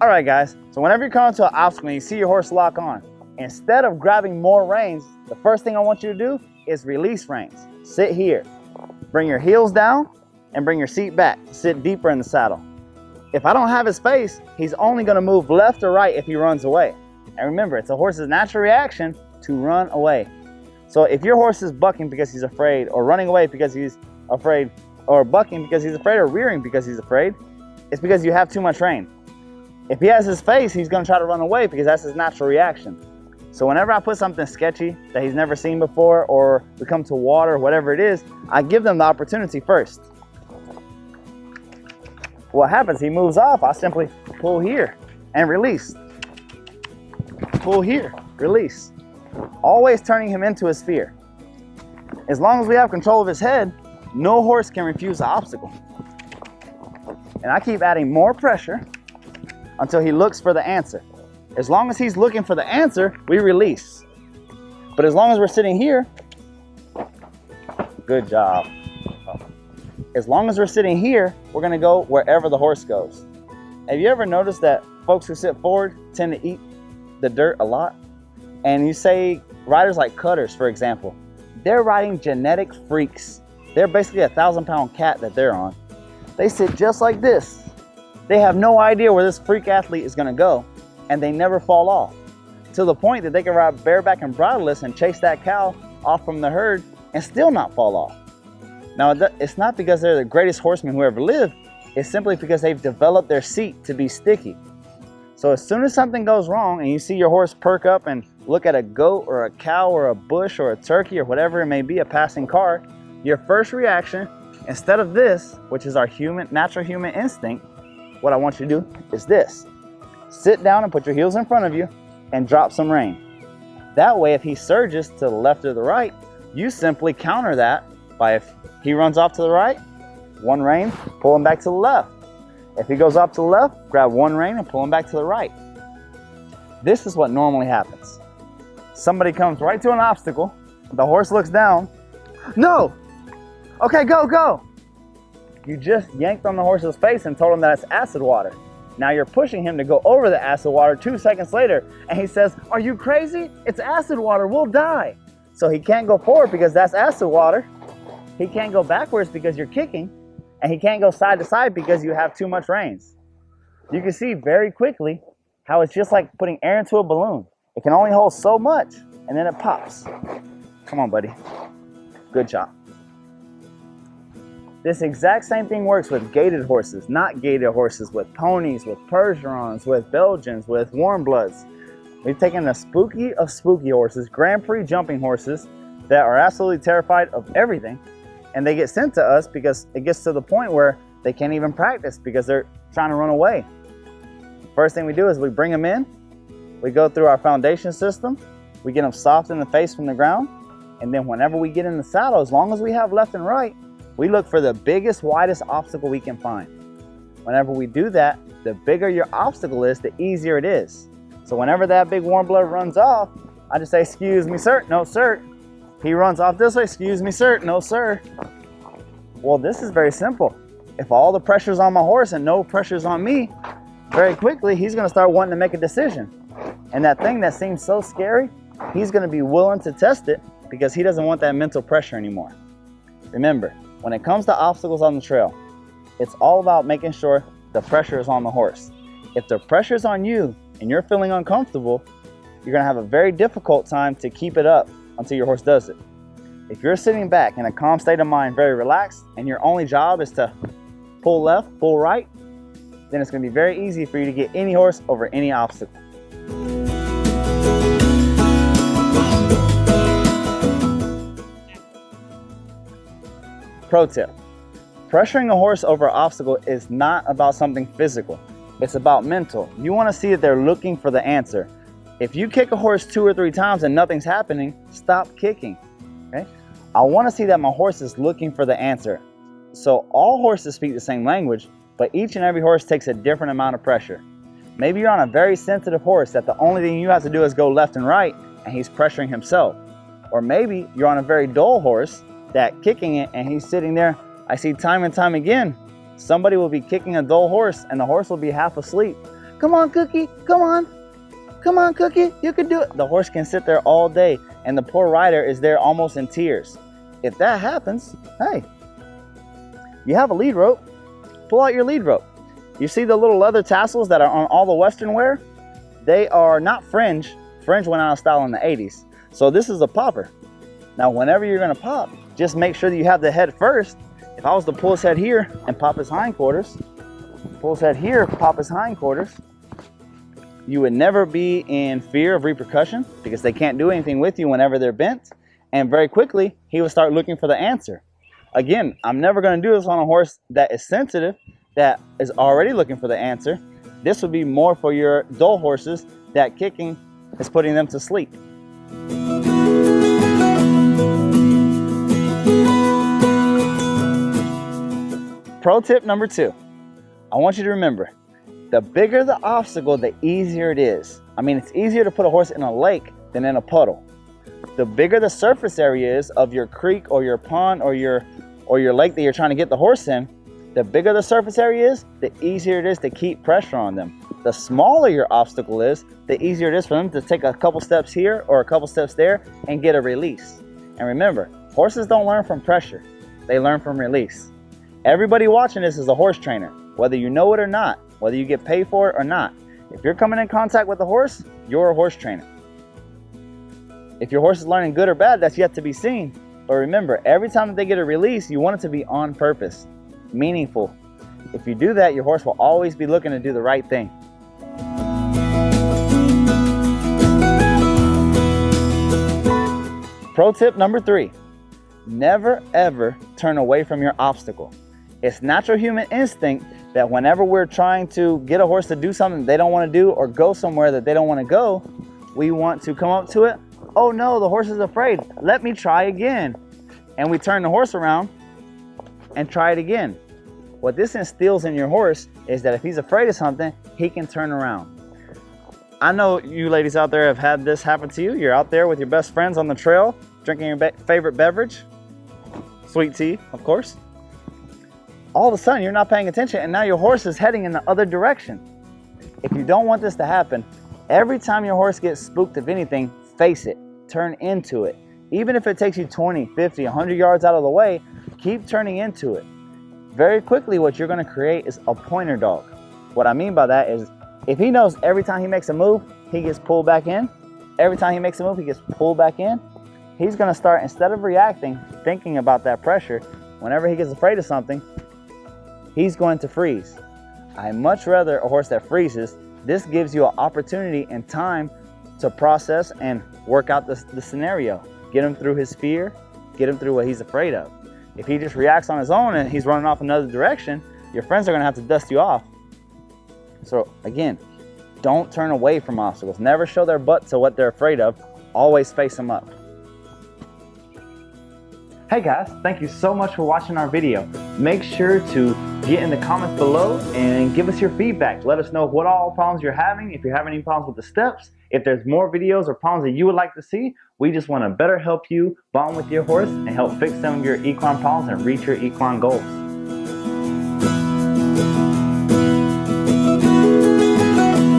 All right, guys, so whenever you come to an obstacle and you see your horse lock on, instead of grabbing more reins, the first thing I want you to do is release reins. Sit here, bring your heels down, and bring your seat back. Sit deeper in the saddle. If I don't have his face, he's only gonna move left or right if he runs away. And remember, it's a horse's natural reaction to run away. So if your horse is bucking because he's afraid, or running away because he's afraid, or bucking because he's afraid, or rearing because he's afraid, it's because you have too much rein. If he has his face, he's gonna try to run away because that's his natural reaction. So whenever I put something sketchy that he's never seen before, or we come to water, whatever it is, I give them the opportunity first. What happens, he moves off, I simply pull here and release. Pull here, release. Always turning him into his fear. As long as we have control of his head, no horse can refuse the obstacle. And I keep adding more pressure until he looks for the answer. As long as he's looking for the answer, we release. But as long as we're sitting here, good job. As long as we're sitting here, we're gonna go wherever the horse goes. Have you ever noticed that folks who sit forward tend to eat the dirt a lot? And you say riders like cutters, for example, they're riding genetic freaks. They're basically a 1,000-pound cat that they're on. They sit just like this. They have no idea where this freak athlete is gonna go, and they never fall off, to the point that they can ride bareback and bridleless and chase that cow off from the herd and still not fall off. Now, it's not because they're the greatest horsemen who ever lived, it's simply because they've developed their seat to be sticky. So as soon as something goes wrong and you see your horse perk up and look at a goat or a cow or a bush or a turkey or whatever it may be, a passing car, your first reaction, instead of this, which is our natural human instinct, what I want you to do is this. Sit down and put your heels in front of you and drop some rein. That way, if he surges to the left or the right, you simply counter that by, if he runs off to the right, one rein, pull him back to the left. If he goes off to the left, grab one rein and pull him back to the right. This is what normally happens. Somebody comes right to an obstacle, the horse looks down, no, okay, go, go. You just yanked on the horse's face and told him that it's acid water. Now you're pushing him to go over the acid water 2 seconds later, and he says, are you crazy? It's acid water, we'll die. So he can't go forward because that's acid water. He can't go backwards because you're kicking, and he can't go side to side because you have too much reins. You can see very quickly how it's just like putting air into a balloon. It can only hold so much, and then it pops. Come on, buddy. Good job. This exact same thing works with gaited horses, not gaited horses, with ponies, with Percherons, with Belgians, with warm bloods. We've taken the spooky of spooky horses, Grand Prix jumping horses that are absolutely terrified of everything, and they get sent to us because it gets to the point where they can't even practice because they're trying to run away. First thing we do is we bring them in, we go through our foundation system, we get them soft in the face from the ground, and then whenever we get in the saddle, as long as we have left and right, we look for the biggest, widest obstacle we can find. Whenever we do that, the bigger your obstacle is, the easier it is. So whenever that big warm blood runs off, I just say, excuse me, sir. No, sir. He runs off this way. Excuse me, sir. No, sir. Well, this is very simple. If all the pressure's on my horse and no pressure's on me, very quickly, he's gonna start wanting to make a decision. And that thing that seems so scary, he's gonna be willing to test it because he doesn't want that mental pressure anymore. Remember, when it comes to obstacles on the trail, it's all about making sure the pressure is on the horse. If the pressure is on you and you're feeling uncomfortable, you're gonna have a very difficult time to keep it up until your horse does it. If you're sitting back in a calm state of mind, very relaxed, and your only job is to pull left, pull right, then it's gonna be very easy for you to get any horse over any obstacle. Pro tip, pressuring a horse over an obstacle is not about something physical. It's about mental. You want to see that they're looking for the answer. If you kick a horse 2 or 3 times and nothing's happening, stop kicking. Okay? I want to see that my horse is looking for the answer. So all horses speak the same language, but each and every horse takes a different amount of pressure. Maybe you're on a very sensitive horse that the only thing you have to do is go left and right, and he's pressuring himself. Or maybe you're on a very dull horse that kicking it and he's sitting there. I see time and time again, somebody will be kicking a dull horse and the horse will be half asleep come on, Cookie, come on. Come on, Cookie, you can do it. The horse can sit there all day, and the poor rider is there almost in tears. If that happens, hey, you have a lead rope, pull out your lead rope. You see the little leather tassels that are on all the Western wear? They are not fringe. Fringe went out of style in the 80s. So this is a popper. Now, whenever you're gonna pop, just make sure that you have the head first. If I was to pull his head here and pop his hindquarters, pull his head here, pop his hindquarters, you would never be in fear of repercussion because they can't do anything with you whenever they're bent. And very quickly, he would start looking for the answer. Again, I'm never gonna do this on a horse that is sensitive, that is already looking for the answer. This would be more for your dull horses that kicking is putting them to sleep. Pro tip number 2. I want you to remember, the bigger the obstacle, the easier it is. I mean, it's easier to put a horse in a lake than in a puddle. The bigger the surface area is of your creek or your pond or your lake that you're trying to get the horse in, the bigger the surface area is, the easier it is to keep pressure on them. The smaller your obstacle is, the easier it is for them to take a couple steps here or a couple steps there and get a release. And remember, horses don't learn from pressure, they learn from release. Everybody watching this is a horse trainer, whether you know it or not, whether you get paid for it or not. If you're coming in contact with a horse, you're a horse trainer. If your horse is learning good or bad, that's yet to be seen. But remember, every time that they get a release, you want it to be on purpose, meaningful. If you do that, your horse will always be looking to do the right thing. Pro tip number 3, never ever turn away from your obstacle. It's natural human instinct that whenever we're trying to get a horse to do something they don't want to do or go somewhere that they don't want to go, we want to come up to it. Oh no, the horse is afraid. Let me try again. And we turn the horse around and try it again. What this instills in your horse is that if he's afraid of something, he can turn around. I know you ladies out there have had this happen to you. You're out there with your best friends on the trail, drinking your favorite beverage, sweet tea, of course. All of a sudden, you're not paying attention, and now your horse is heading in the other direction. If you don't want this to happen, every time your horse gets spooked of anything, face it, turn into it. Even if it takes you 20, 50, 100 yards out of the way, keep turning into it. Very quickly, what you're gonna create is a pointer dog. What I mean by that is, if he knows every time he makes a move, he gets pulled back in, every time he makes a move, he gets pulled back in, he's gonna start, instead of reacting, thinking about that pressure, whenever he gets afraid of something, he's going to freeze. I much rather a horse that freezes. This gives you an opportunity and time to process and work out the scenario. Get him through his fear, get him through what he's afraid of. If he just reacts on his own and he's running off another direction, your friends are gonna have to dust you off. So again, don't turn away from obstacles. Never show their butt to what they're afraid of. Always face them up. Hey guys, thank you so much for watching our video. Make sure to get in the comments below and give us your feedback. Let us know what all problems you're having, if you're having any problems with the steps, if there's more videos or problems that you would like to see. We just want to better help you bond with your horse and help fix some of your equine problems and reach your equine goals.